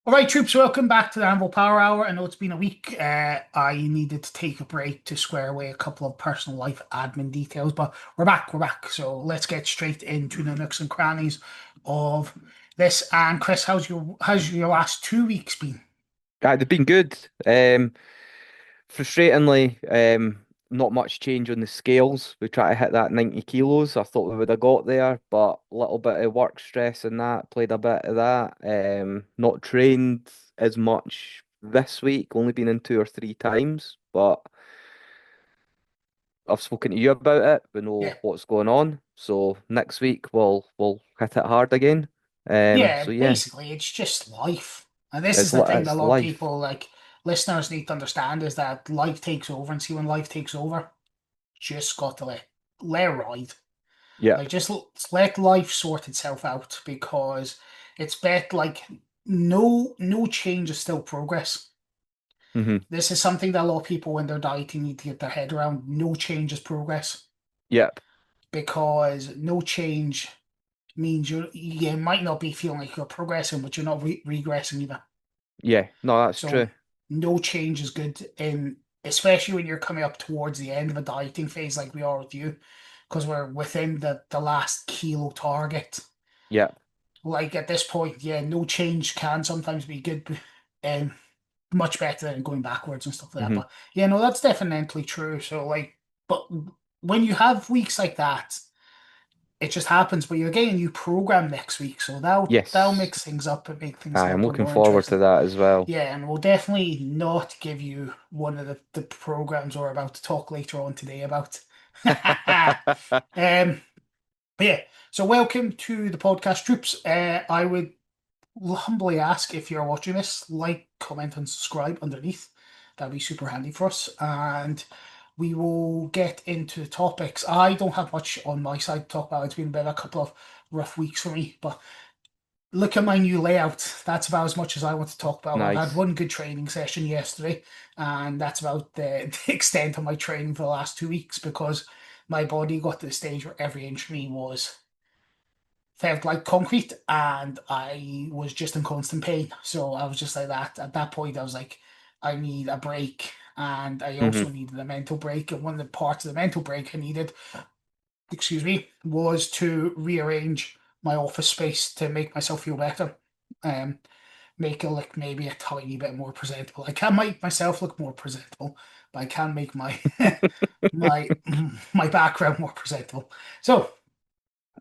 All right, troops, welcome back to the Anvil Power Hour. I know it's been a week. I needed to take a break to square away a couple of personal life admin details, but we're back, we're back. So let's get straight into the nooks and crannies of this. And Chris, how's your last 2 weeks been? They've been good. Frustratingly, not much change on the scales. We try to hit that 90 kilos. I thought we would have got there, but a little bit of work stress and that played a bit of that. Not trained as much this week, only been in two or three times, but I've spoken to you about it. We Yeah, know what's going on. So next week we'll hit it hard again. yeah. So yeah, Basically, it's just life, and this is the thing that a it's lot of life. people, like listeners, need to understand is that life takes over, and see when life takes over, just got to let it ride. Yeah. Like just let life sort itself out because it's bet like no change is still progress. hmm This is something that a lot of people when they're dieting need to get their head around. No change is progress Yep. because no change means you might not be feeling like you're progressing, but you're not regressing either. Yeah. No, that's So true. no change is good in especially when you're coming up towards the end of a dieting phase like we are with you, because we're within the last kilo target. Yeah. Like at this point, yeah, no change can sometimes be good and much better than going backwards and stuff like that. hmm But yeah, no, that's definitely true. So like, but when you have weeks like that, it just happens. But you're getting a new program next week, so that'll Yes. mix things up and make things a I'm little bit looking more forward to interesting. that as well. Yeah, and we'll definitely not give you one of the programs we're about to talk later on today about. um, but yeah, so welcome to the podcast, troops. I would humbly ask if you're watching this, like, comment, and subscribe underneath. That'd be super handy for us. And we will get into the topics. I don't have much on my side to talk about. It's been a couple of rough weeks for me, but look at my new layout. That's about as much as I want to talk about. I've had Nice. one good training session yesterday, and that's about the extent of my training for the last 2 weeks because my body got to the stage where every inch of me was felt like concrete and I was just in constant pain. So I was just like that. At that point, I was like, I need a break. And I hmm also needed a mental break. And one of the parts of the mental break I needed, excuse me, was to rearrange my office space to make myself feel better. Um, make it look maybe a tiny bit more presentable. I can't make myself look more presentable, but I can make my my my background more presentable. So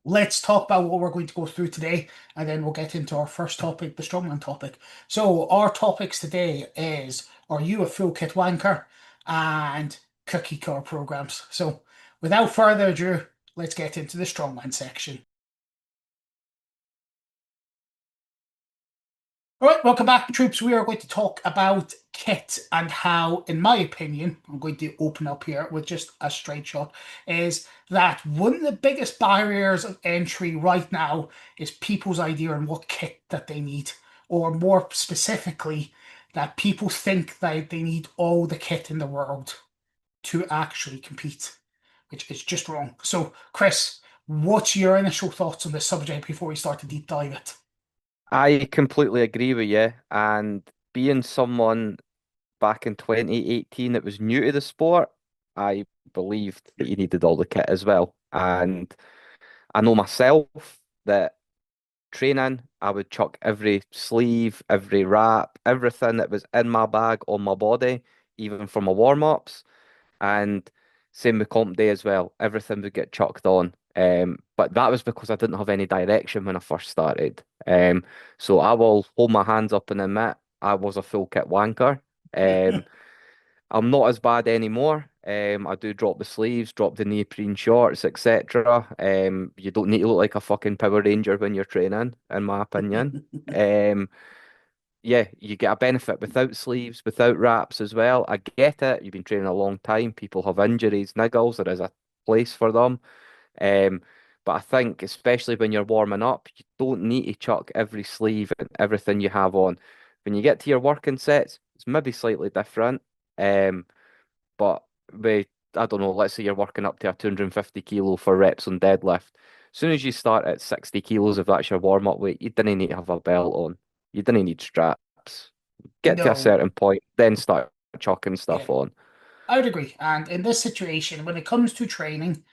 let's talk about what we're going to go through today, and then we'll get into our first topic, the strongman topic. So, our topics today is are you a full kit wanker and cookie car programs. So, without further ado, let's get into the strongman section. All right, welcome back, troops. We are going to talk about kit and how, in my opinion, I'm going to open up here with just a straight shot, is that one of the biggest barriers of entry right now is people's idea on what kit that they need, or more specifically, that people think that they need all the kit in the world to actually compete, which is just wrong. So, Chris, what's your initial thoughts on this subject before we start to deep dive it? I completely agree with you. And being someone back in 2018 that was new to the sport, I believed that you needed all the kit as well. And I know myself that training, I would chuck every sleeve, every wrap, everything that was in my bag on my body, even for my warm-ups. And same with comp day as well. Everything would get chucked on. But that was because I didn't have any direction when I first started. So I will hold my hands up and admit I was a full kit wanker. Um, I'm not as bad anymore. I do drop the sleeves, drop the neoprene shorts, etc. You don't need to look like a fucking Power Ranger when you're training, in my opinion. Um, yeah, you get a benefit without sleeves, without wraps as well. I get it. You've been training a long time. People have injuries, niggles. There is a place for them. Um, but I think, especially when you're warming up, you don't need to chuck every sleeve and everything you have on. When you get to your working sets, it's maybe slightly different. Um, but I don't know, let's say you're working up to a 250 kilo for reps on deadlift. As soon as you start at 60 kilos, if that's your warm up weight, you didn't need to have a belt on. You didn't need straps. reps, get to a No, certain point, then start chucking yeah, stuff on. I would agree. And in this situation, when it comes to training,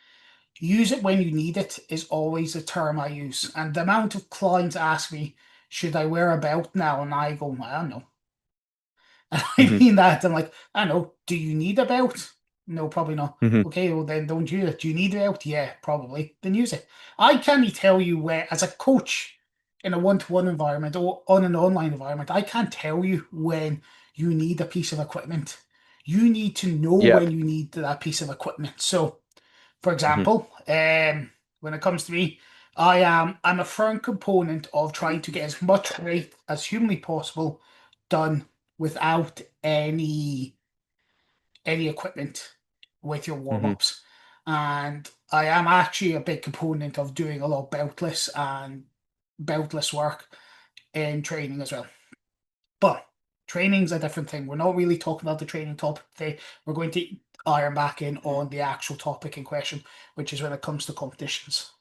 use it when you need it is always a term I use. And the amount of clients ask me, should I wear a belt now? And I go, I don't know. I Hmm mean that. I'm like, I know. Do you need a belt? No, probably not. hmm Okay, well then don't use it. Do you need a belt? Yeah, probably. Then use it. I can't tell you where, as a coach in a one-to-one environment or on an online environment, I can't tell you when you need a piece of equipment. You need to know when Yep. you need that piece of equipment. So, for hmm example, when it comes to me, I'm a firm component of trying to get as much weight as humanly possible done without any equipment with your hmm warm-ups. And I am actually a big component of doing a lot of beltless work in training as well. But training's a different thing. We're not really talking about the training topic today. We're going to iron back in on the actual topic in question, which is when it comes to competitions.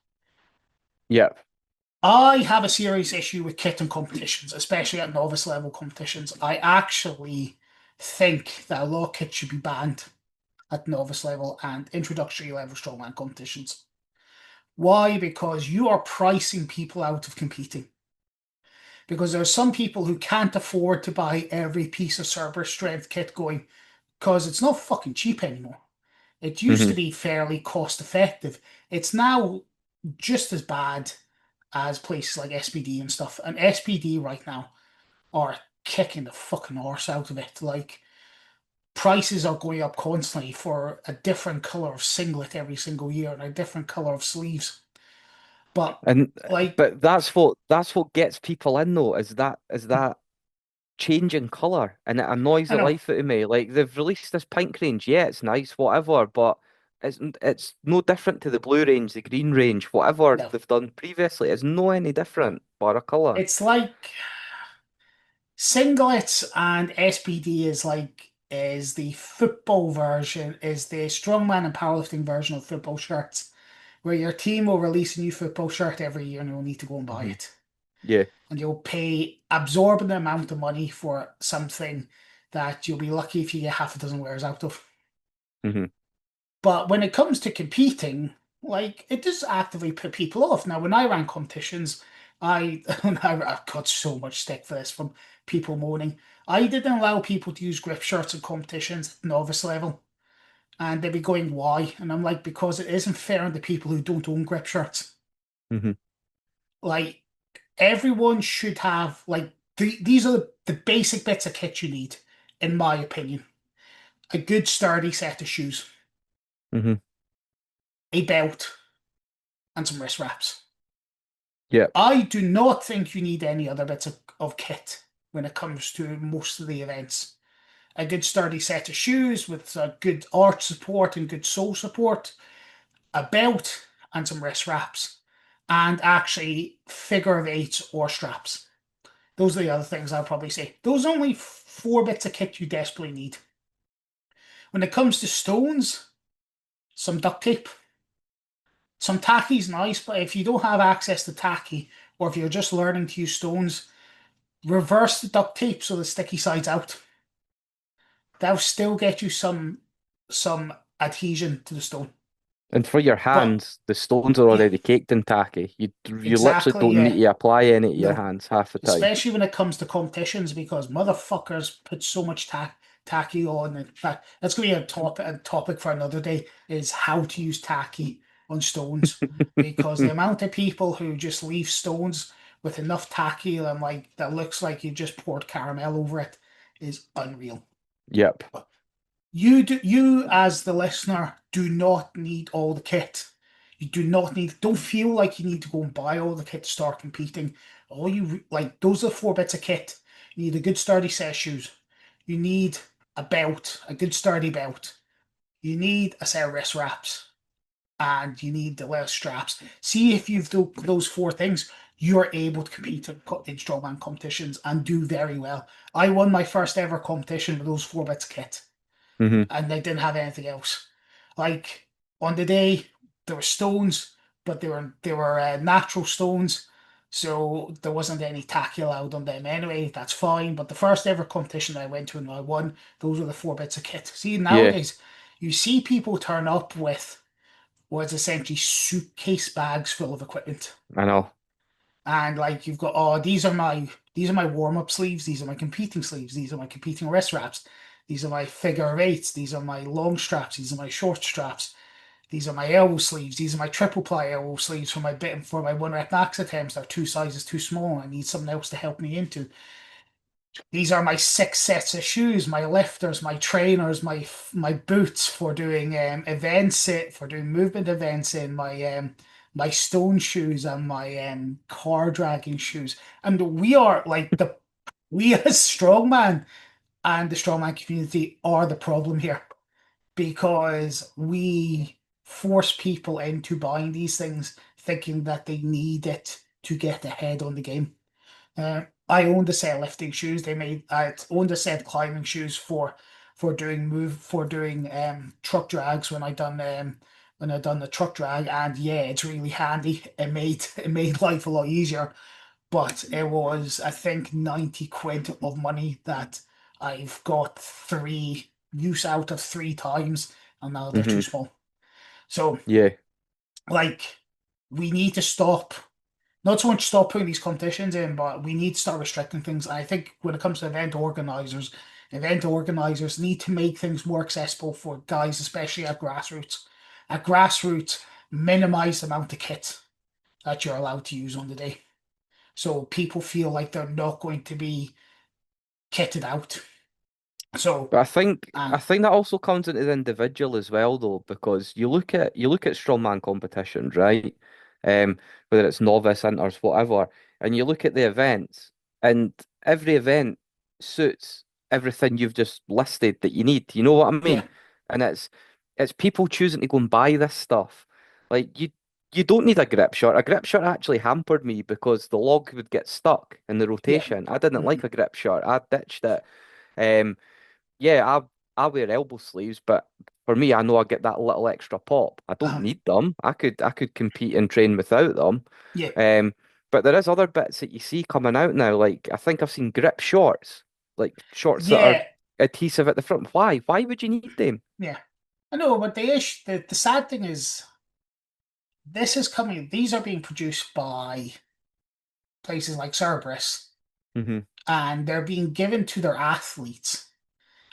Yep. I have a serious issue with kit and competitions, especially at novice level competitions. I actually think that a lot of kit should be banned at novice level and introductory level strongman competitions. Why? Because you are pricing people out of competing. Because there are some people who can't afford to buy every piece of Cerberus strength kit going because it's not fucking cheap anymore. It used hmm to be fairly cost effective. It's now just as bad as places like SPD and stuff. And SPD right now are kicking the fucking arse out of it. Like prices are going up constantly for a different color of singlet every single year and a different color of sleeves. But And like, but that's what gets people in though, is that changing color, and it annoys I the know, life out of me. Like they've released this pink range, yeah, it's nice, whatever, but it's no different to the blue range, the green range, whatever no, they've done previously. It's no any different, bar a color. it's like singlets and SPD is the football version, is the strongman and powerlifting version of football shirts, where your team will release a new football shirt every year and you'll need to go and buy Hmm it. Yeah. And you'll pay absorbent amount of money for something that you'll be lucky if you get half a dozen wears out of. hmm But when it comes to competing, like it does actively put people off. Now, when I ran competitions, I've got so much stick for this from people moaning. I didn't allow people to use grip shirts in competitions at novice level. And they'd be going, why? And I'm like, because it isn't fair on the people who don't own grip shirts. hmm Like, everyone should have, like, these are the basic bits of kit you need, in my opinion. A good sturdy set of shoes, hmm a belt, and some wrist wraps. Yep. I do not think you need any other bits of kit when it comes to most of the events. A good sturdy set of shoes with a good arch support and good sole support, a belt, and some wrist wraps, and actually figure of eights or straps. Those are the other things I'll probably say. Those are only four bits of kit you desperately need. When it comes to stones, some duct tape. Some tacky's nice, but if you don't have access to tacky, or if you're just learning to use stones, reverse the duct tape so the sticky side's out. That'll still get you some adhesion to the stone. And for your But hands, the stones are yeah, already caked in tacky. You literally exactly, don't need yeah. to apply any to your No. hands half the time. Especially when it comes to competitions because motherfuckers put so much tacky on. In fact, that's going to be a topic for another day is how to use tacky on stones because the amount of people who just leave stones with enough tacky and like that looks like you just poured caramel over it is unreal. Yep. You as the listener do not need all the kit. You do not need, don't feel like you need to go and buy all the kit to start competing. All you like, those are four bits of kit. You need a good sturdy set of shoes. You need a belt, a good sturdy belt. You need a set of wrist wraps and you need the less straps. See if you've those four things, you're able to compete in strongman competitions and do very well. I won my first ever competition with those four bits of kit hmm and they didn't have anything else. Like on the day, there were stones, but they were natural stones. So there wasn't any tacky allowed on them anyway. That's fine. But the first ever competition I went to and I won, those were the four bits of kit. See, Yeah, nowadays you see people turn up with what's essentially suitcase bags full of equipment. I know. And like you've got, oh, these are my warm-up sleeves, these are my competing sleeves, these are my competing wrist wraps, these are my figure eights, these are my long straps, these are my short straps, these are my elbow sleeves, these are my triple ply elbow sleeves for my bit for my one rep max attempts. They're two sizes too small. I need something else to help me into. These are my six sets of shoes, my lifters, my trainers, my boots for doing events, for doing movement events in my stone shoes and my car dragging shoes. And we are like we as strongman and the strongman community are the problem here because we force people into buying these things thinking that they need it to get ahead on the game. I owned a set of lifting shoes. I owned a set of climbing shoes for doing truck drags when I done the truck drag, and yeah, it's really handy. It made life a lot easier, but it was, I think, 90 quid of money that I've got three use out of three times, and now they're too Hmm. small. So Yeah. like we need to stop, not so much stop putting these competitions in, but we need to start restricting things. And I think when it comes to event organizers need to make things more accessible for guys, especially at grassroots. At grassroots, minimize the amount of kit that you're allowed to use on the day. So people feel like they're not going to be kitted out. So, But I um, think that also comes into the individual as well though, because you look at strongman competitions, right? Whether it's novice, inters, whatever, and you look at the events, and every event suits everything you've just listed that you need. You know what I yeah, mean? And it's people choosing to go and buy this stuff. Like you don't need a grip shot. A grip shot actually hampered me because the log would get stuck in the yeah, rotation. I didn't like mhm, a grip shot. I ditched it. Um, yeah, I wear elbow sleeves, but for me, I know I get that little extra pop. I don't uh, need them. I could compete and train without them. yeah, Um, but there is other bits that you see coming out now. Like I think I've seen grip shorts, like shorts that are yeah, adhesive at the front. Why? Why would you need them? yeah. I know, but the sad thing is these are being produced by places like Cerberus, Hmm. and they're being given to their athletes,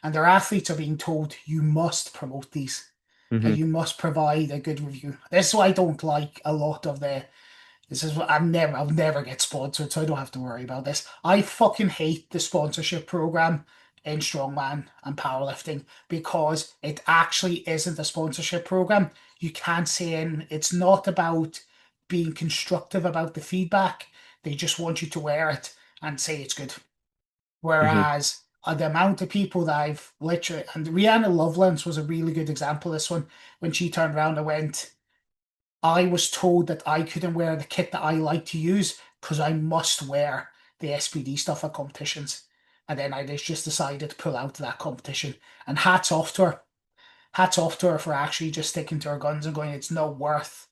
and their athletes are being told you must promote these and Hmm. you must provide a good review. This is why I don't like a lot of the This is what I'll never get sponsored, so I don't have to worry about this. I fucking hate the sponsorship program in strongman and powerlifting because it actually isn't a sponsorship program. You can't say in it's not about being constructive about the feedback. They just want you to wear it and say it's good. Hmm. Whereas the amount of people that I've literally, and Rihanna Lovelace was a really good example of this one, when she turned around and went, I was told that I couldn't wear the kit that I like to use because I must wear the SPD stuff at competitions. And then I just decided to pull out of that competition. And hats off to her. Hats off to her for actually just sticking to her guns and going, it's not worth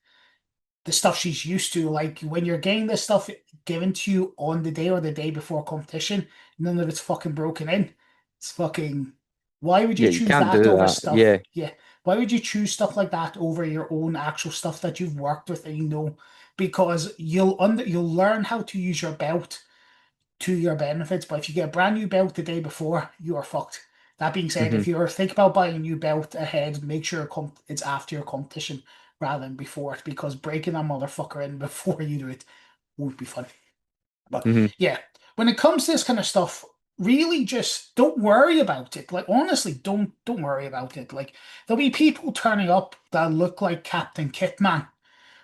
the stuff she's used to. Like when you're getting this stuff given to you on the day or the day before competition, none of it's fucking broken in. It's fucking. Why would you Yeah, you choose can't that do over that. stuff? Yeah. Yeah. Why would you choose stuff like that over your own actual stuff that you've worked with and you know? Because you'll learn how to use your belt to your benefits. But if you get a brand new belt the day before, you are fucked. That being said, Hmm. if you're think about buying a new belt ahead, make sure it's after your competition rather than before it, because breaking that motherfucker in before you do it won't be fun. But Hmm. yeah, when it comes to this kind of stuff, really just don't worry about it. Like honestly, don't worry about it. Like there'll be people turning up that look like Captain Kitman,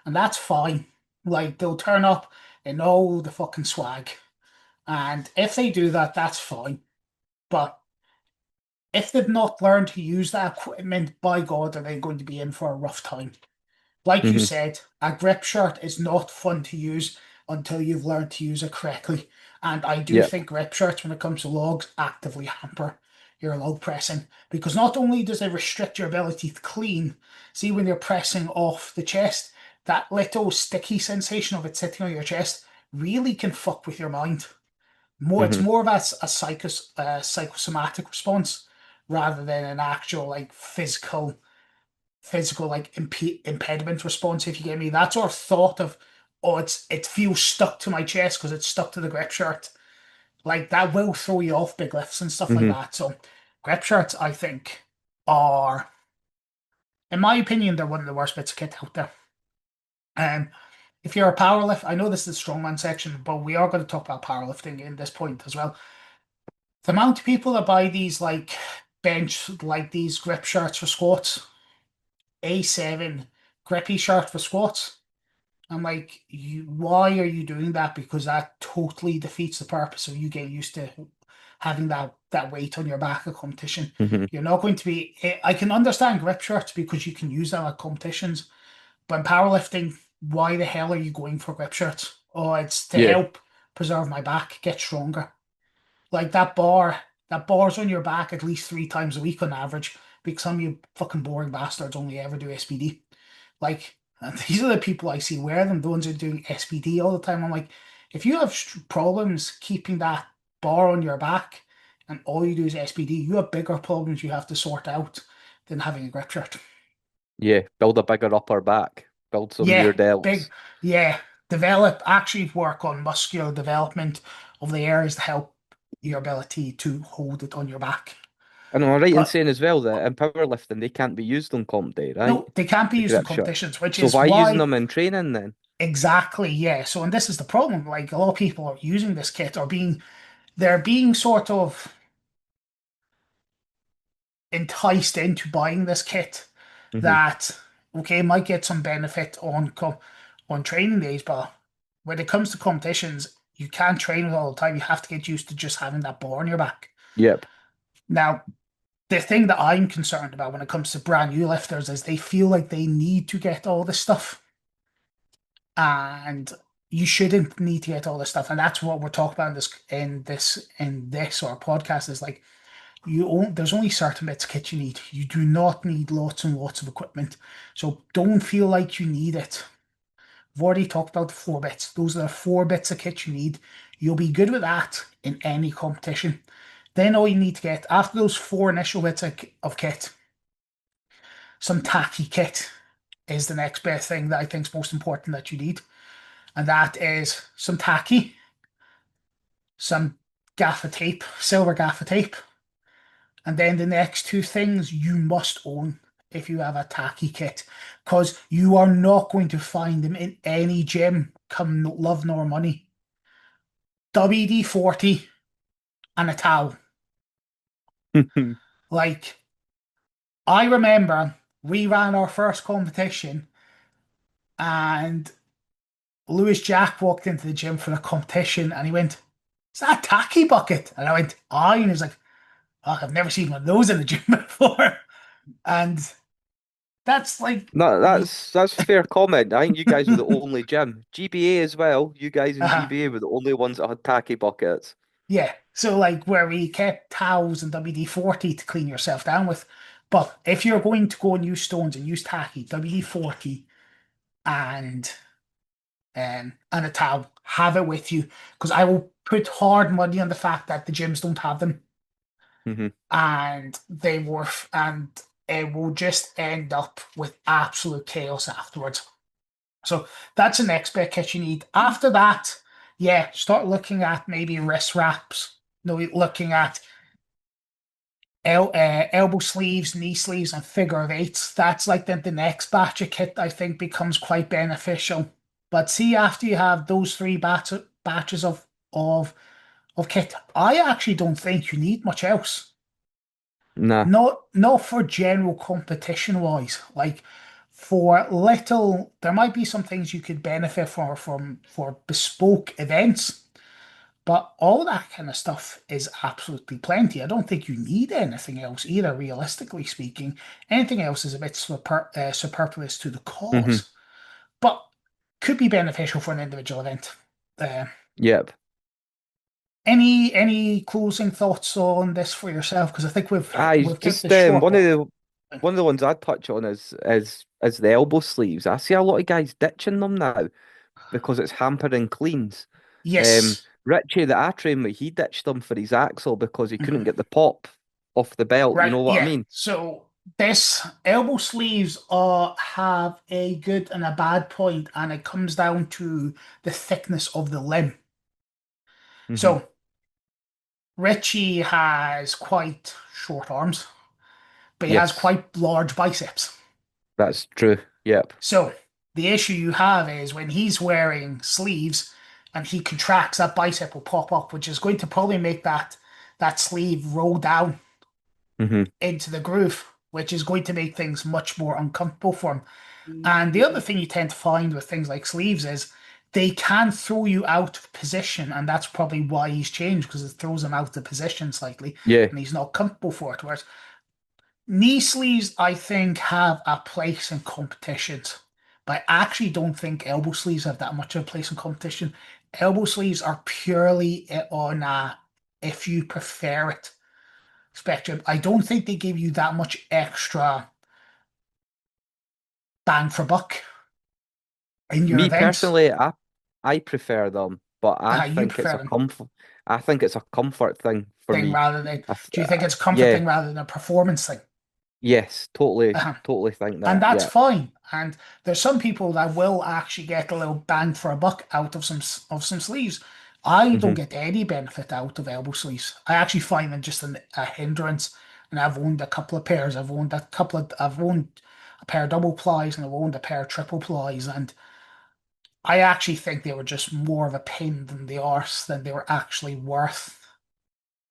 and that's fine. Like they'll turn up in all the fucking swag. And if they do that, that's fine. But if they've not learned to use that equipment, by God, are they going to be in for a rough time? Like you Hmm. said, a grip shirt is not fun to use until you've learned to use it correctly. And I do Yep. think grip shirts, when it comes to logs, actively hamper your log pressing because not only does it restrict your ability to clean, see when you're pressing off the chest, that little sticky sensation of it sitting on your chest really can fuck with your mind. It's Hmm. more of a psychosomatic response rather than an actual like physical like impediment response. If you get me, that sort of thought of, oh, it feels stuck to my chest because it's stuck to the grip shirt. Like that will throw you off big lifts and stuff like Hmm. that. So grip shirts, I think, are, in my opinion, they're one of the worst bits of kit out there. Um, if you're a powerlift, I know this is the strongman section, but we are going to talk about powerlifting in this point as well. The amount of people that buy these like these grip shirts for squats, A7 grippy shirt for squats. I'm like, why are you doing that? Because that totally defeats the purpose of you getting used to having that weight on your back at competition. Hmm. You're not going to be. I can understand grip shirts because you can use them at competitions, but in powerlifting, why the hell are you going for grip shirts? Oh, it's to Yeah. help preserve my back, get stronger. Like that bar's on your back at least 3 times a week on average, because some of you fucking boring bastards only ever do SBD. Like, and these are the people I see wear them, the ones who are doing SBD all the time. I'm like, if you have problems keeping that bar on your back and all you do is SBD, you have bigger problems you have to sort out than having a grip shirt. Yeah. Build a bigger upper back. Build some Yeah, rear delts. big, yeah. Actually work on muscular development of the areas to help your ability to hold it on your back. And I'm right in But saying as well that in powerlifting they can't be used on comp day, right? no, they can't be The used in grip shot. competitions, which So is why using why them in training then? exactly, yeah. So, and this is the problem. Like a lot of people are using this kit or they're being sort of enticed into buying this kit Hmm. that, okay, might get some benefit on training days, but when it comes to competitions, you can't train it all the time. You have to get used to just having that bar on your back. Yep. Now, the thing that I'm concerned about when it comes to brand new lifters is they feel like they need to get all this stuff, and you shouldn't need to get all this stuff. And that's what we're talking about in this or podcast is like there's only certain bits of kit you need. You do not need lots and lots of equipment. So don't feel like you need it. I've already talked about the 4 bits. Those are the 4 bits of kit you need. You'll be good with that in any competition. Then all you need to get after those 4 initial bits of kit, some tacky kit is the next best thing that I think is most important that you need. And that is some tacky, some gaffer tape, silver gaffer tape, and then the next 2 things you must own if you have a tacky kit, because you are not going to find them in any gym come love nor money. WD-40 and a towel. Like, I remember we ran our first competition and Lewis Jack walked into the gym for the competition and he went, "Is that a tacky bucket?" And I went, "Aye." And he was like, "Oh, I've never seen one of those in the gym before." And that's like, No, that's fair comment. I think you guys were the only gym. GBA as well. You guys in uh, GBA were the only ones that had tacky buckets. yeah. So like where we kept towels and WD-40 to clean yourself down with. But if you're going to go and use stones and use tacky, WD-40 and and a towel, have it with you. Because I will put hard money on the fact that the gyms don't have them. Hmm. And and it will just end up with absolute chaos afterwards. So that's the next bit kit you need. After that, yeah, start looking at maybe wrist wraps. No, looking at elbow sleeves, knee sleeves, and figure 8s. That's like the next batch of kit I think becomes quite beneficial. But see, after you have those 3 batches of kit, I actually don't think you need much else. Nah. Not for general competition wise. Like for little, there might be some things you could benefit from for bespoke events, but all that kind of stuff is absolutely plenty. I don't think you need anything else either, realistically speaking. Anything else is a bit superfluous to the Hmm. cause, but could be beneficial for an individual event. Uh, Yep. any closing thoughts on this for yourself? Because I think I we've kept just this short, one of but the ones I'd touch on is the elbow sleeves. I see a lot of guys ditching them now because it's hampering cleans. Yes. Richie, that I trained with, he ditched him for his axle because he couldn't Mhm. get the pop off the belt. You Right. know what I Yeah. mean? So this elbow sleeves have a good and a bad point, and it comes down to the thickness of the limb. Hmm. So Richie has quite short arms, but he has Yes, quite large biceps. that's true. Yep. So the issue you have is when he's wearing sleeves and he contracts, that bicep will pop up, which is going to probably make that sleeve roll down Hmm. into the groove, which is going to make things much more uncomfortable for him. And the other thing you tend to find with things like sleeves is they can throw you out of position, and that's probably why he's changed because it throws him out of position slightly, Yeah. and he's not comfortable for it. Whereas knee sleeves, I think, have a place in competitions, but I actually don't think elbow sleeves have that much of a place in competition. Elbow sleeves are purely on a if you prefer it spectrum. I don't think they give you that much extra bang for buck in your Me events. personally, I prefer them, but I You think it's prefer a them comfort. I think it's a comfort thing for thing me. rather than, do you think it's a comfort Yeah. thing rather than a performance thing? Yes. Totally. Uh-huh. Totally think And that. that's Yeah. fine. And there's some people that will actually get a little bang for a buck out of some sleeves. I don't Hmm. get any benefit out of elbow sleeves. I actually find them just a hindrance. And I've owned a couple of pairs. I've owned a pair of double plies and I've owned a pair of triple plies. And I actually think they were just more of a pain than the arse than they were actually worth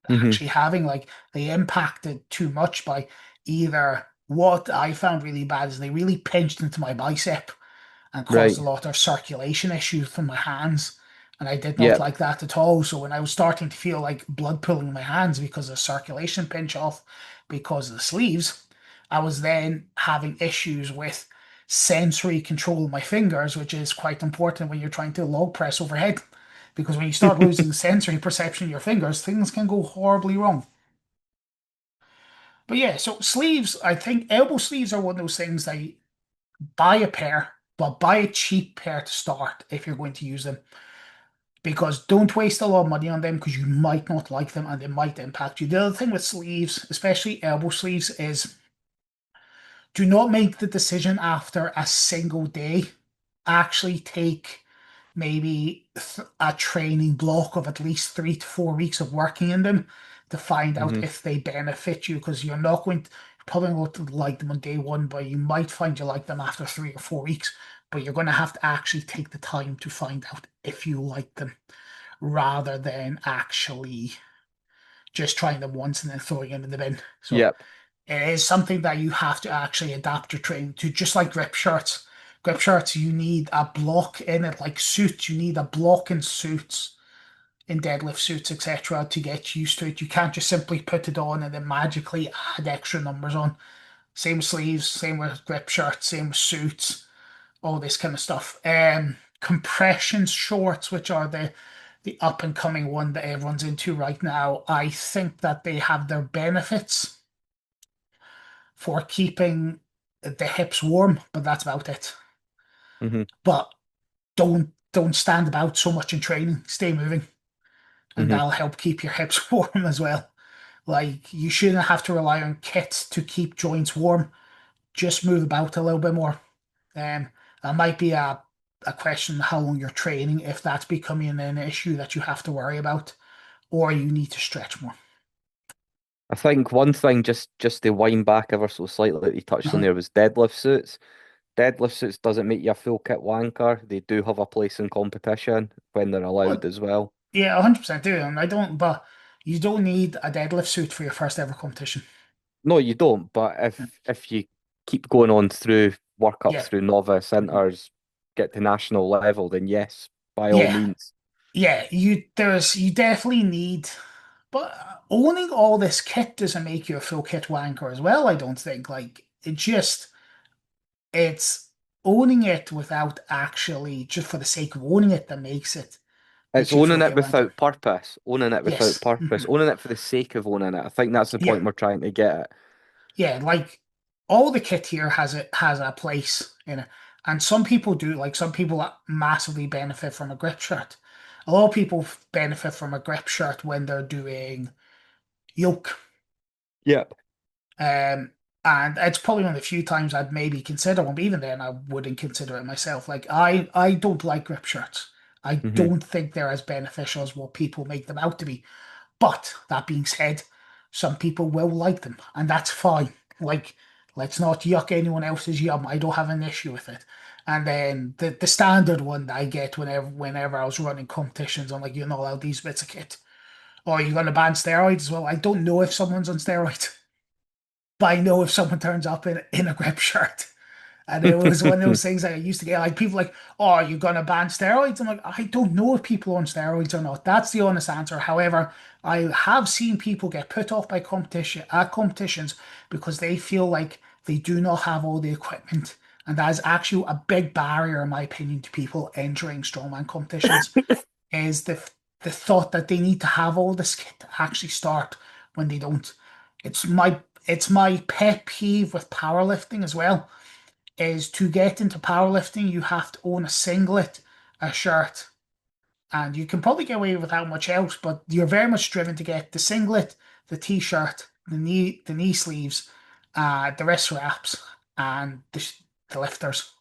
Hmm. actually having. Like they impacted too much by either what I found really bad is they really pinched into my bicep and caused a Right. lot of circulation issues from my hands. And I did not Yep. like that at all. So when I was starting to feel like blood pooling in my hands because of circulation pinch off because of the sleeves, I was then having issues with sensory control of my fingers, which is quite important when you're trying to log press overhead. Because when you start losing sensory perception of your fingers, things can go horribly wrong. But yeah, so sleeves, I think elbow sleeves are one of those things that you buy a pair, but buy a cheap pair to start if you're going to use them. Because don't waste a lot of money on them because you might not like them and they might impact you. The other thing with sleeves, especially elbow sleeves, is do not make the decision after a single day. Actually take maybe a training block of at least 3 to 4 weeks of working in them to find out Hmm. if they benefit you because you're not going to probably not to like them on day one, but you might find you like them after 3 or 4 weeks. But you're going to have to actually take the time to find out if you like them rather than actually just trying them once and then throwing them in the bin. So Yep. it is something that you have to actually adapt your training to, just like grip shirts. Grip shirts, you need a block in it, like suits, you need a block in suits, in deadlift suits, etc., to get used to it. You can't just simply put it on and then magically add extra numbers on. Same with sleeves, same with grip shirts, same with suits, all this kind of stuff. Compression shorts, which are the up and coming one that everyone's into right now, I think that they have their benefits for keeping the hips warm, but that's about it. Hmm. But don't stand about so much in training. Stay moving, and Hmm. that'll help keep your hips warm as well. Like you shouldn't have to rely on kits to keep joints warm. Just move about a little bit more. Um, that might be a question how long you're training, if that's becoming an issue that you have to worry about, or you need to stretch more. I think one thing just to wind back ever so slightly that you touched on Uh-huh. there was deadlift suits. Deadlift suits doesn't make you a full kit wanker. They do have a place in competition when they're allowed Well, as well. yeah, 100% do, and I don't, but you don't need a deadlift suit for your first ever competition. No, you don't, but if you keep going on through work up Yeah. through novice, Mhm. inters, get to national level, then yes, by all Yeah. means. Yeah. You definitely need, but owning all this kit doesn't make you a full kit wanker as well, I don't think. Like it's owning it without actually just for the sake of owning it that It's makes you a full owning it kit wanker. without purpose, owning it without Yes. purpose, Mhm. owning it for the sake of owning it. I think that's the Yeah. point we're trying to get at. Yeah, like all the kit here has a place in it. And some people do, like some people massively benefit from a grip shirt. A lot of people benefit from a grip shirt when they're doing yoke. Yeah. Um, and it's probably one of the few times I'd maybe consider one, but even then I wouldn't consider it myself. Like I don't like grip shirts. I Hmm. don't think they're as beneficial as what people make them out to be. But that being said, some people will like them, and that's fine. Like, let's not yuck anyone else's yum. I don't have an issue with it. And then the standard one that I get whenever I was running competitions, I'm like, you're not allowed these bits of kit. Or you're gonna ban steroids as well. I don't know if someone's on steroids, but I know if someone turns up in a grip shirt. And it was one of those things that I used to get like people like, oh, are you gonna ban steroids? I'm like, I don't know if people are on steroids or not. That's the honest answer. However, I have seen people get put off by competitions because they feel like they do not have all the equipment. And that is actually a big barrier, in my opinion, to people entering strongman competitions, is the thought that they need to have all this kit to actually start when they don't. It's my it's my pet peeve with powerlifting as well, is to get into powerlifting, you have to own a singlet, a shirt, and you can probably get away without much else, but you're very much driven to get the singlet, the t-shirt, the knee sleeves, the wrist wraps, and the lifters.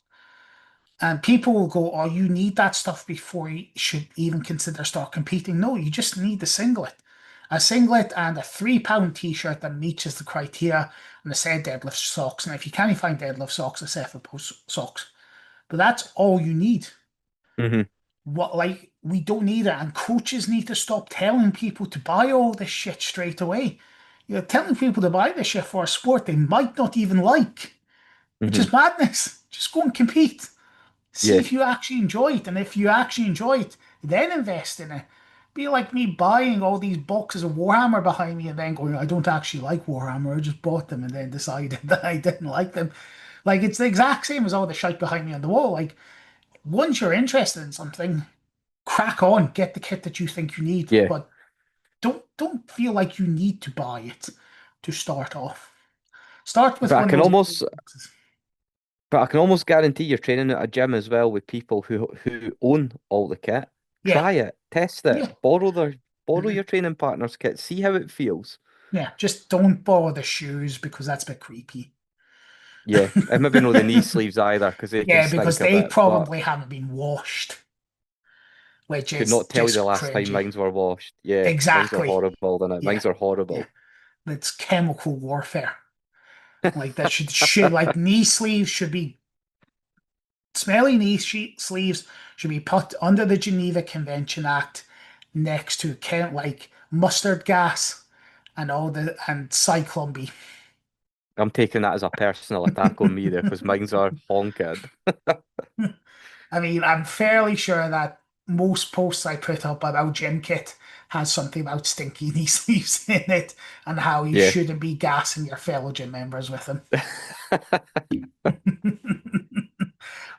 And people will go, oh, you need that stuff before you should even consider start competing. No, you just need the singlet. A singlet and a £3 t-shirt that meets the criteria, and a set of deadlift socks. And if you can't find deadlift socks, a set of post socks. But that's all you need. Hmm. What, like, we don't need it. And coaches need to stop telling people to buy all this shit straight away. You're telling people to buy this shit for a sport they might not even like, which Hmm. is madness. Just go and compete. See Yeah. if you actually enjoy it. And if you actually enjoy it, then invest in it. Be like me buying all these boxes of Warhammer behind me and then going, I don't actually like Warhammer. I just bought them and then decided that I didn't like them. Like, it's the exact same as all the shite behind me on the wall. Like, once you're interested in something, crack on, get the kit that you think you need. Yeah. But don't feel like you need to buy it to start off. Start with But I one of can those almost boxes. but I can almost guarantee you're training at a gym as well with people who own all the kit. Yeah, Try it, test it, yeah. borrow Mhm. your training partner's kit, see how it feels. Yeah, just don't borrow the shoes because that's a bit creepy. Yeah, and maybe not the knee sleeves either because they can Yeah, because stink a they bit, but probably haven't been washed, which could is not tell you the just last time cringy. mine's were washed. Yeah, mine's are Exactly. horrible, and Yeah, mine's are yeah. horrible. It's chemical warfare. Like that should like knee sleeves should be smelly sleeves should be put under the Geneva Convention Act next to count like mustard gas and all the and Cyclone B. I'm taking that as a personal attack on me there because mine's are honking. I mean, I'm fairly sure that most posts I put up about gym kit has something about stinky knee sleeves in it and how you Yeah. shouldn't be gassing your fellow gym members with them.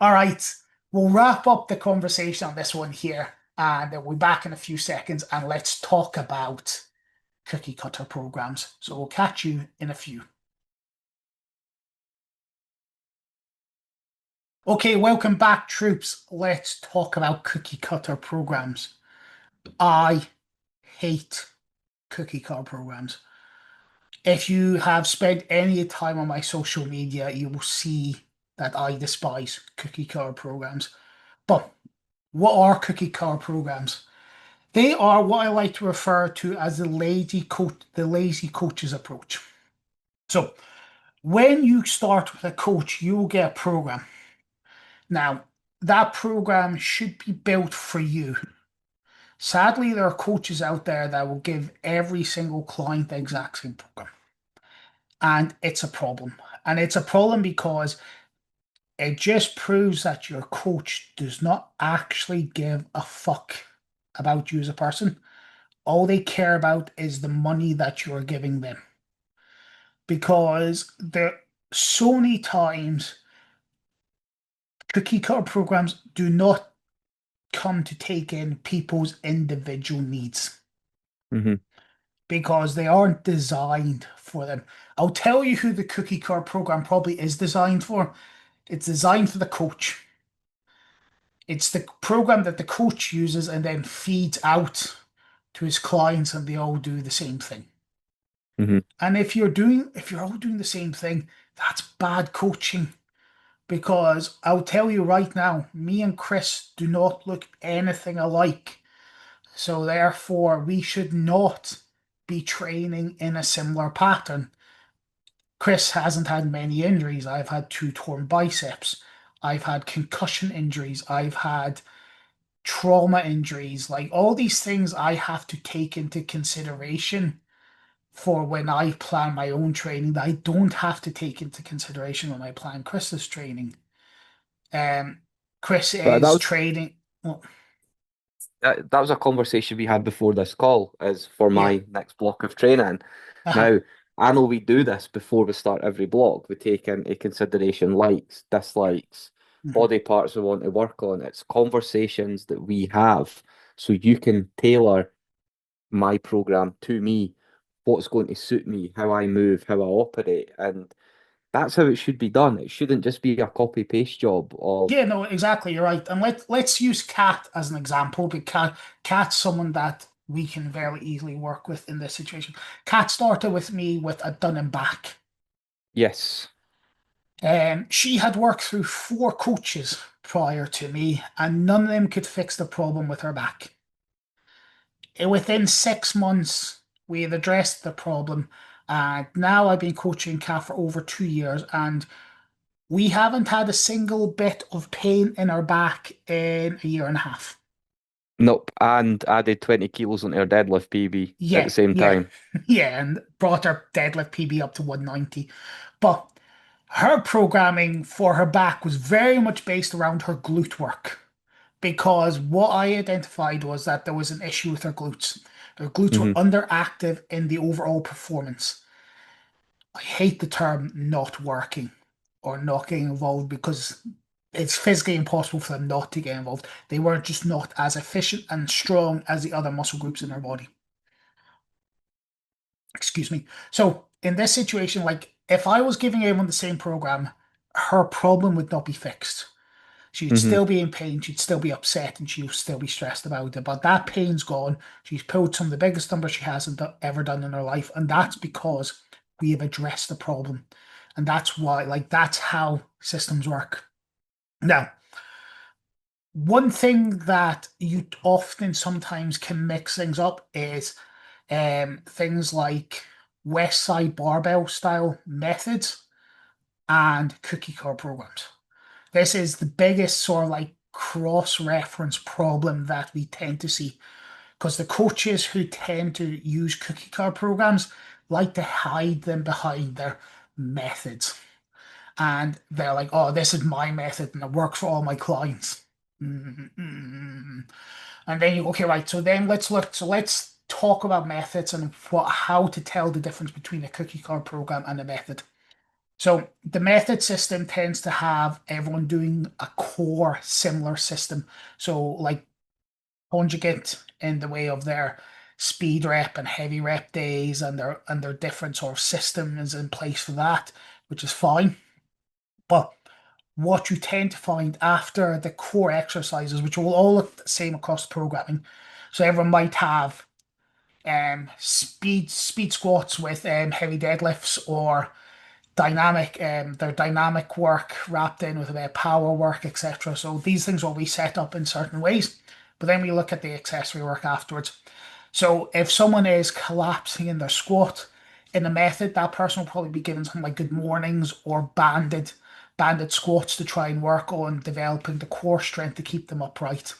All right, we'll wrap up the conversation on this one here, and we'll be back in a few seconds and let's talk about cookie cutter programs. So we'll catch you in a few. Okay, welcome back, troops. Let's talk about cookie cutter programs. I hate cookie cutter programs. If you have spent any time on my social media, you will see that I despise cookie cutter programs. But what are cookie cutter programs? They are what I like to refer to as the lazy coach's approach. So when you start with a coach, you'll get a program. Now, that program should be built for you. Sadly, there are coaches out there that will give every single client the exact same program. And it's a problem. And it's a problem because it just proves that your coach does not actually give a fuck about you as a person. All they care about is the money that you're giving them. Because there so many times cookie cutter programs do not come to take in people's individual needs Hmm. because they aren't designed for them. I'll tell you who the cookie cutter program probably is designed for. It's designed for the coach. It's the program that the coach uses and then feeds out to his clients, and they all do the same thing. Hmm. And if you're all doing the same thing, that's bad coaching. Because I'll tell you right now, me and Chris do not look anything alike. So therefore, we should not be training in a similar pattern. Chris hasn't had many injuries. I've had two torn biceps. I've had concussion injuries. I've had trauma injuries. Like all these things I have to take into consideration for when I plan my own training that I don't have to take into consideration when I plan Chris's training. Um, Chris But is training. Well, that was a conversation we had before this call, is for yeah. my next block of training. Uh-huh. Now, I know we do this before we start every block. We take into consideration likes, dislikes, Mhm. body parts we want to work on. It's conversations that we have, so you can tailor my program to me, what's going to suit me, how I move, how I operate, and that's how it should be done. It shouldn't just be a copy paste job of Yeah, no, exactly. You're right. And let's use Cat as an example because Cat's someone that we can very easily work with in this situation. Cat started with me with a done and back. yes. She had worked through four coaches prior to me, and none of them could fix the problem with her back. Within 6 months, we had addressed the problem, and now I've been coaching Cat for over 2 years, and we haven't had a single bit of pain in our back in a year and a half. Nope. And added 20 kilos on her deadlift PB at the Yeah, same yeah, time. yeah, and brought her deadlift PB up to 190. But her programming for her back was very much based around her glute work because what I identified was that there was an issue with her glutes. Her glutes were Hmm. underactive in the overall performance. I hate the term not working or not getting involved because it's physically impossible for them not to get involved. They were just not as efficient and strong as the other muscle groups in their body. Excuse me. So in this situation, like if I was giving everyone the same program, her problem would not be fixed. She'd Hmm. still be in pain, she'd still be upset, and she'd still be stressed about it. But that pain's gone. She's pulled some of the biggest numbers she hasn't ever done in her life, and that's because we have addressed the problem. And that's why, like, that's how systems work. Now, one thing that you often sometimes can mix things up is things like West Side barbell style methods and cookie cutter programs. This is the biggest sort of like cross-reference problem that we tend to see because the coaches who tend to use cookie cutter programs like to hide them behind their methods. And they're like, oh, this is my method and it works for all my clients. Mm. And then you, okay, right. So then let's talk about methods and how to tell the difference between a cookie cutter program and a method. So the method system tends to have everyone doing a core similar system. So like conjugate in the way of their speed rep and heavy rep days and their different sort of systems in place for that, which is fine. But what you tend to find after the core exercises, which will all look the same across programming, so everyone might have speed squats with heavy deadlifts or dynamic their dynamic work wrapped in with a bit of power work, etc. So these things will be set up in certain ways, but then we look at the accessory work afterwards. So if someone is collapsing in their squat in a method, that person will probably be given something like good mornings or banded squats to try and work on developing the core strength to keep them upright.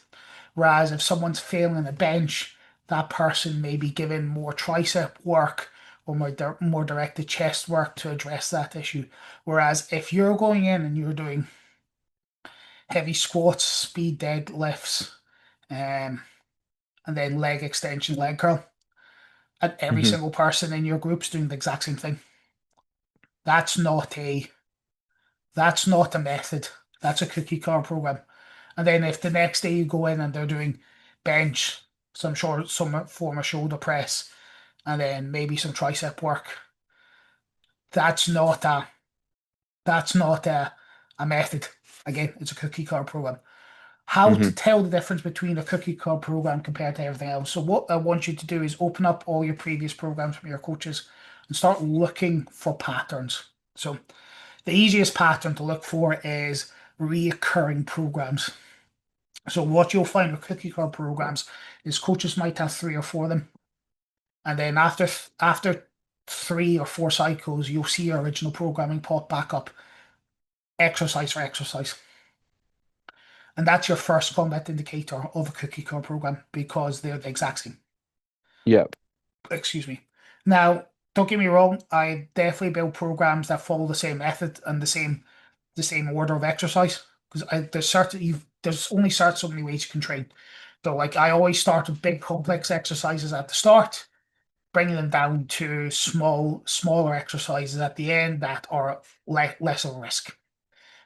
Whereas if someone's failing a bench, that person may be given more tricep work or more directed chest work to address that issue. Whereas if you're going in and you're doing heavy squats, speed deadlifts, um, and then leg extension, leg curl, and every Hmm. single person in your group's doing the exact same thing. That's not a that's not a method. That's a cookie cutter program. And then if the next day you go in and they're doing bench, some form of shoulder press, and then maybe some tricep work, that's not a method. Again, it's a cookie cutter program. how to Hmm. tell the difference between a cookie cutter program compared to everything else. So what I want you to do is open up all your previous programs from your coaches and start looking for patterns. So the easiest pattern to look for is reoccurring programs. So what you'll find with cookie cutter programs is coaches might have three or four of them, and then after 3 or 4 cycles, you'll see your original programming pop back up, exercise for exercise. And that's your first combat indicator of a cookie cutter program because they're the exact same. Yep. Excuse me. Now, don't get me wrong, I definitely build programs that follow the same method and the same order of exercise because there's only so many ways you can train. So like I always start with big complex exercises at the start, bringing them down to smaller exercises at the end that are less of a risk.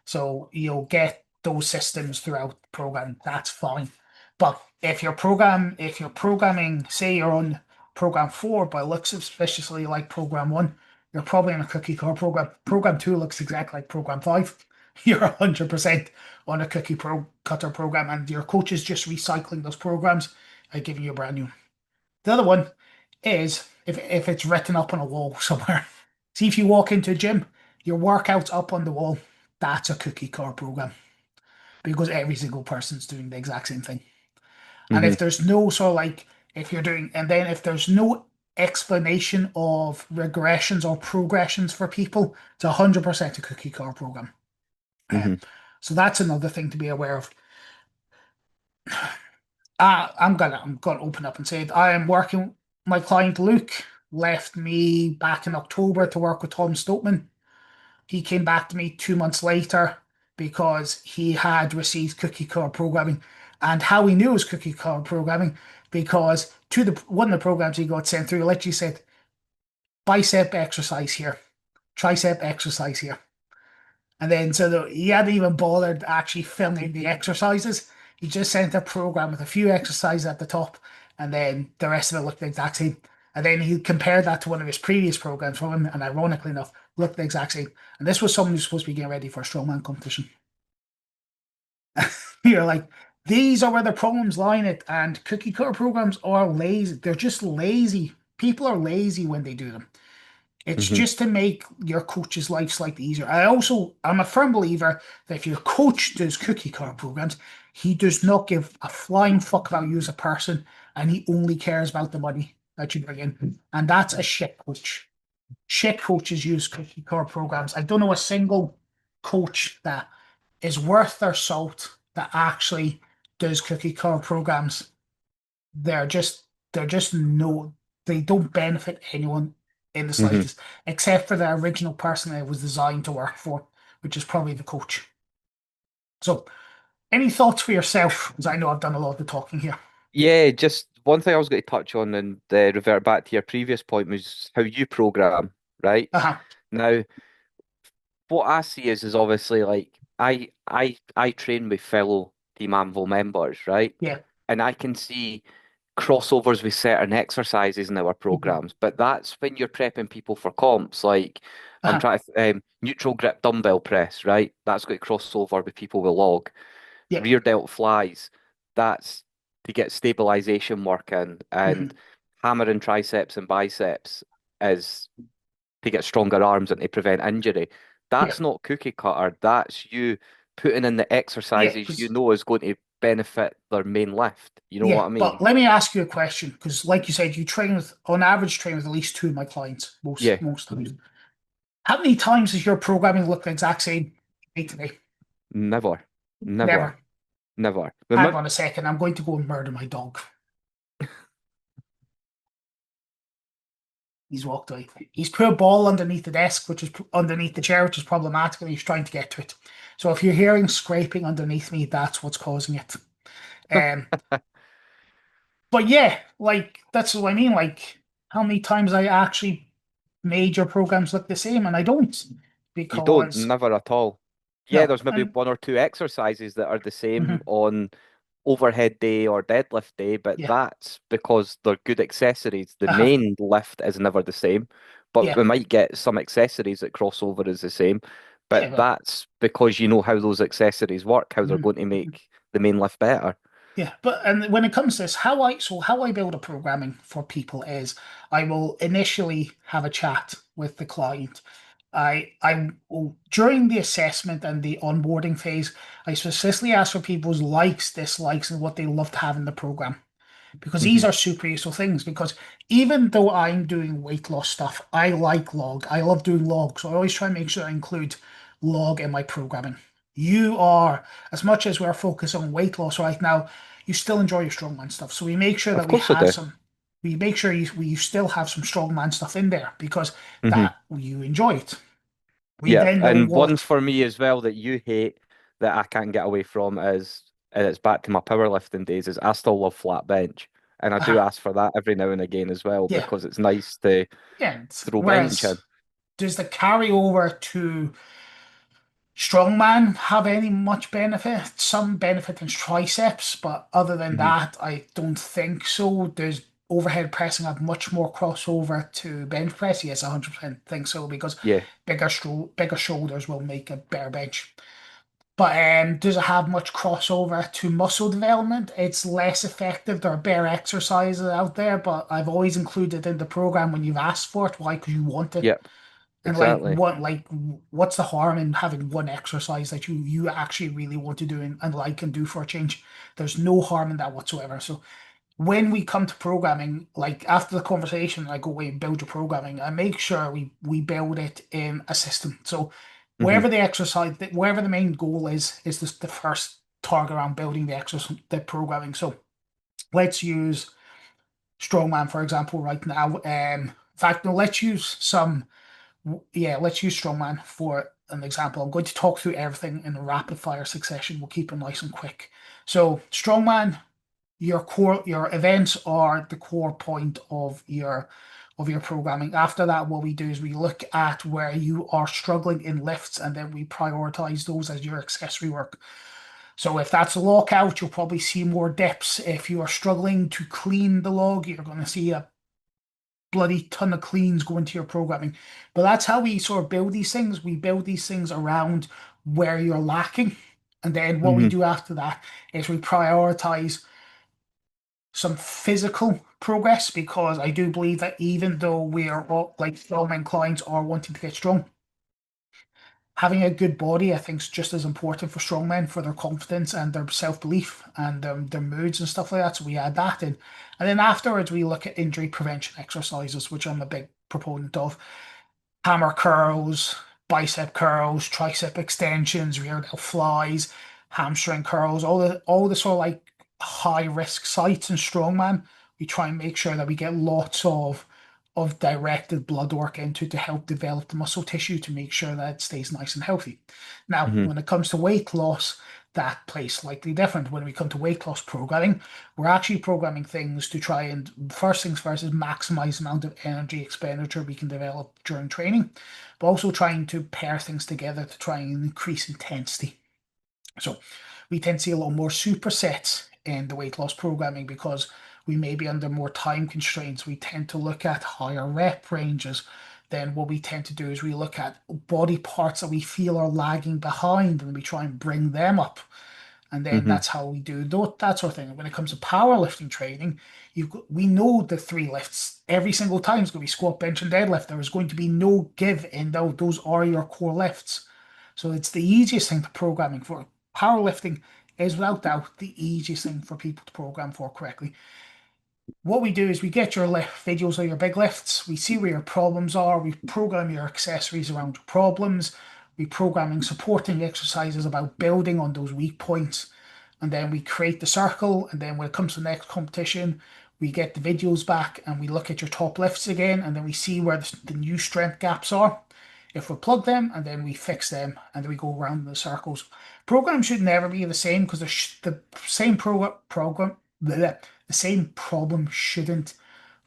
So you'll get those systems throughout the program. That's fine. But if you're programming, say you're on program 4, but it looks suspiciously like program 1, you're probably in a cookie cutter program. Program 2 looks exactly like program 5. You're 100% on a cutter program, and your coach is just recycling those programs and giving you a brand new. The other one is if it's written up on a wall somewhere. See, if you walk into a gym, your workout's up on the wall. That's a cookie cutter program because every single person's doing the exact same thing. And Hmm. if there's no sort of like if you're doing, and then if there's no explanation of regressions or progressions for people, it's 100% a cookie cutter program. Um, Hmm. so that's another thing to be aware of. I'm gonna open up and say it. I am working. My client Luke left me back in October to work with Tom Stokeman. He came back to me 2 months later because he had received cookie cutter programming. And how he knew it was cookie cutter programming because to the one of the programs he got sent through literally said bicep exercise here, tricep exercise here. And then he hadn't even bothered actually filming the exercises. He just sent a program with a few exercises at the top, and then the rest of it looked the exact same. And then he compared that to one of his previous programs from him, and ironically enough, looked the exact same. And this was someone who's supposed to be getting ready for a strongman competition. You're like, these are where the problems lie in it, and cookie cutter programs are lazy. They're just lazy. People are lazy when they do them. It's Hmm. just to make your coach's life slightly easier. I'm a firm believer that if your coach does cookie cutter programs, he does not give a flying fuck about you as a person, and he only cares about the money that you bring in. And that's a shit coach. Shit coaches use cookie cutter programs. I don't know a single coach that is worth their salt that actually does cookie cutter programs. They're just they're just no they don't benefit anyone in the Hmm. slightest, except for the original person it was designed to work for, which is probably the coach. So, any thoughts for yourself? Because I know I've done a lot of the talking here. Yeah, just one thing I was going to touch on and revert back to your previous point was how you program, right? Uh-huh. Now, what I see is obviously like I train with fellow Team Anvil members, right? Yeah. And I can see crossovers with certain exercises in our Mhm. programs, but that's when you're prepping people for comps. Like I'm Uh-huh. trying to neutral grip dumbbell press, right? That's got to crossover with people with log. Yep. Rear delt flies, that's to get stabilization working, and Mhm. hammering triceps and biceps is to get stronger arms and to prevent injury. Yeah. That's not cookie cutter. That's you putting in the Yeah. exercises you know is going to benefit their main lift. You know Yeah. what I mean? But let me ask you a question, because like you said, you on average, train with at least two of my clients Yeah, most times. How many times does your programming look the exact same day to day? never, never, Never. never. Hang on a second. I'm going to go and murder my dog. He's walked away. He's put a ball underneath the desk, which is underneath the chair, which is problematic, and he's trying to get to it. So if you're hearing scraping underneath me, that's what's causing it. Um, but yeah, like that's what I mean. Like how many times I actually made your programs look the same, and I don't You don't, because never at all. Yeah, no, there's maybe and one or two exercises that are the same mhm, on overhead day or deadlift day, but yeah, that's because they're good accessories. The uh-huh, main lift is never the same, but yeah, we might get some accessories that crossover is the same. yeah, But but that's because you know how those accessories work, how they're mhm, going to mhm, make the main lift better. Yeah, but and when it comes to this, how I build a programming for people is I will initially have a chat with the client. I will during the assessment and the onboarding phase, I specifically ask for people's likes, dislikes, and what they love to have in the program because these Hmm. are super useful things. Because even though I'm doing weight loss stuff, I like log. I love doing log. So I always try and make sure I include log in my programming. You are, as much as we're focused on weight loss right now, you still enjoy your strongman stuff. So we make sure Of that we course I have do. some, we make sure you still have some strongman stuff in there because Hmm. that you enjoy it. We Yeah, then know and one what, for me as well that you hate that I can't get away from is, and it's back to my powerlifting days, is I still love flat bench. And I do uh, ask for that every now and again as well yeah, because it's nice to yeah. throw bench Whereas in. does the carryover to strongman have any much benefit? Some benefit in triceps, but other than Hmm. that, I don't think so. Does overhead pressing have much more crossover to bench press? Yes, 100% think so because Yeah. bigger shoulders will make a better bench. But does it have much crossover to muscle development? It's less effective. There are better exercises out there, but I've always included in the program when you've asked for it. Why? Because you want it. Yep. And like Exactly. what like what's the harm in having one exercise that you actually really want to do and like and do for a change? There's no harm in that whatsoever. So when we come to programming, like after the conversation, I go away and build your programming. I make sure we build it in a system. So Hmm. wherever the exercise, wherever the main goal is this the first target around building the exercise, the programming. So let's use strongman for example right now. In fact, no, let's use some. Yeah, let's use strongman for an example. I'm going to talk through everything in a rapid fire succession. We'll keep it nice and quick. So strongman, your events are the core point of your programming. After that, what we do is we look at where you are struggling in lifts and then we prioritize those as your accessory work. So if that's a lockout, you'll probably see more depths. If you are struggling to clean the log, you're going to see a bloody ton of cleans go into your programming. But that's how we sort of build these things. We build these things around where you're lacking. And then what we Hmm. do after that is we prioritize some physical progress because I do believe that even though we are all like strongman clients are wanting to get strong, having a good body, I think, is just as important for strongmen for their confidence and their self belief and their moods and stuff like that. So we add that in. And then afterwards, we look at injury prevention exercises, which I'm a big proponent of hammer curls, bicep curls, tricep extensions, rear delt flies, hamstring curls, all the sort of like high risk sites in strongman. We try and make sure that we get lots of directed blood work into to help develop the muscle tissue to make sure that it stays nice and healthy. Now, Hmm. when it comes to weight loss, that plays slightly different. When we come to weight loss programming, we're actually programming things to try and first things first is maximize the amount of energy expenditure we can develop during training, but also trying to pair things together to try and increase intensity. So we tend to see a lot more supersets in the weight loss programming because we may be under more time constraints. We tend to look at higher rep ranges. Then what we tend to do is we look at body parts that we feel are lagging behind and we try and bring them up. And then Hmm. that's how we do that sort of thing. And when it comes to powerlifting training, we know the three lifts every single time is going to be squat, bench, and deadlift. There is going to be no give in those are your core lifts. So it's the easiest thing to programming for. Powerlifting is without doubt the easiest thing for people to program for correctly. What we do is we get your lift videos of your big lifts. We see where your problems are. We program your accessories around your problems. We programming supporting exercises about building on those weak points. And then we create the circle. And then when it comes to the next competition, we get the videos back and we look at your top lifts again. And then we see where the new strength gaps are. If we plug them and then we fix them and then we go around in the circles. Programs should never be the same because the same program bleh, the same problem shouldn't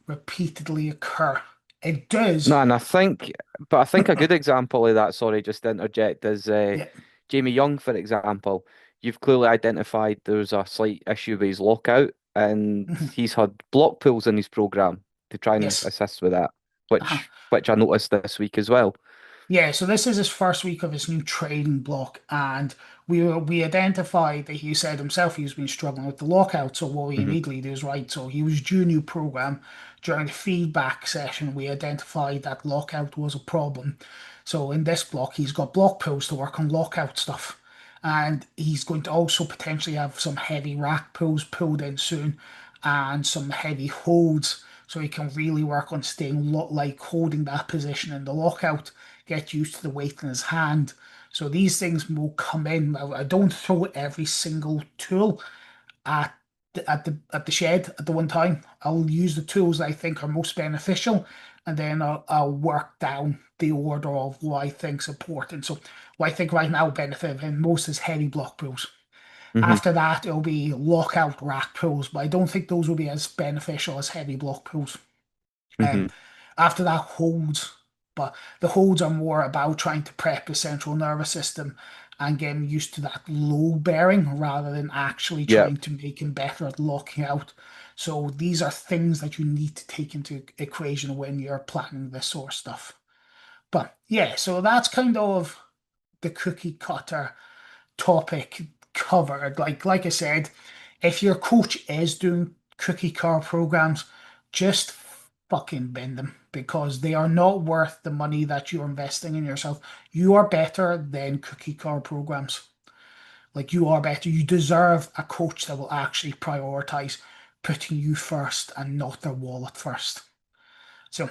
repeatedly occur. It does. No, and I think a good example of that, sorry, just to interject, is Yeah. Jamie Young, for example. You've clearly identified there's a slight issue with his lockout, and Mhm. he's had block pulls in his program to try and Yes. assist with that, Uh-huh. which I noticed this week as well. Yeah, so this is his first week of his new training block, and we identified that he said himself he's been struggling with the lockout. So what we Hmm. immediately did is right. So he was due a new program. During the feedback session, we identified that lockout was a problem. So in this block, he's got block pulls to work on lockout stuff, and he's going to also potentially have some heavy rack pulls pulled in soon, and some heavy holds. So he can really work on staying like holding that position in the lockout, get used to the weight in his hand. So these things will come in. I don't throw every single tool at the shed at the one time. I'll use the tools that I think are most beneficial, and then I'll work down the order of what I think's important. So what I think right now benefit him most is heavy block pulls. Hmm. After that, it'll be lockout rack pulls, but I don't think those will be as beneficial as heavy block pulls. Um, Hmm. after that, holds, but the holds are more about trying to prep the central nervous system and getting used to that low bearing rather than actually Yeah. trying to make him better at locking out. So these are things that you need to take into equation when you're planning this sort of stuff. But yeah, so that's kind of the cookie cutter topic covered. Like I said, if your coach is doing cookie car programs, just fucking bend them because they are not worth the money that you're investing in yourself. You are better than cookie car programs. Like you are better. You deserve a coach that will actually prioritize putting you first and not their wallet first. So,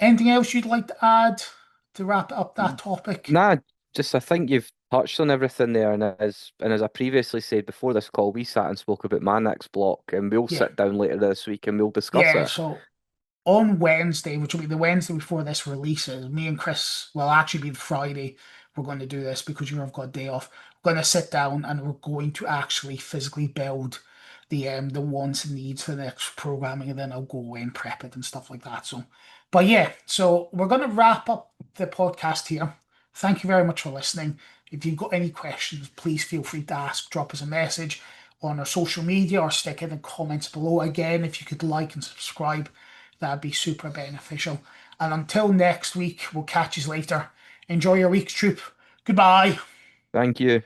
anything else you'd like to add to wrap up that topic? Nah, just I think you've touched on everything there, and as I previously said before this call, we sat and spoke about my next block, and we'll Yeah. sit down later this week and we'll discuss Yeah, it. so on Wednesday, which will be the Wednesday before this releases, me and Chris, well, actually be the Friday, we're going to do this because you've got a day off. We're going to sit down and we're going to actually physically build the wants and needs for the next programming, and then I'll go away and prep it and stuff like that. So, but yeah, so we're going to wrap up the podcast here. Thank you very much for listening. If you've got any questions, please feel free to ask, drop us a message on our social media or stick it in the comments below. Again, if you could like and subscribe, that'd be super beneficial. And until next week, we'll catch you later. Enjoy your week's troop. Goodbye. Thank you.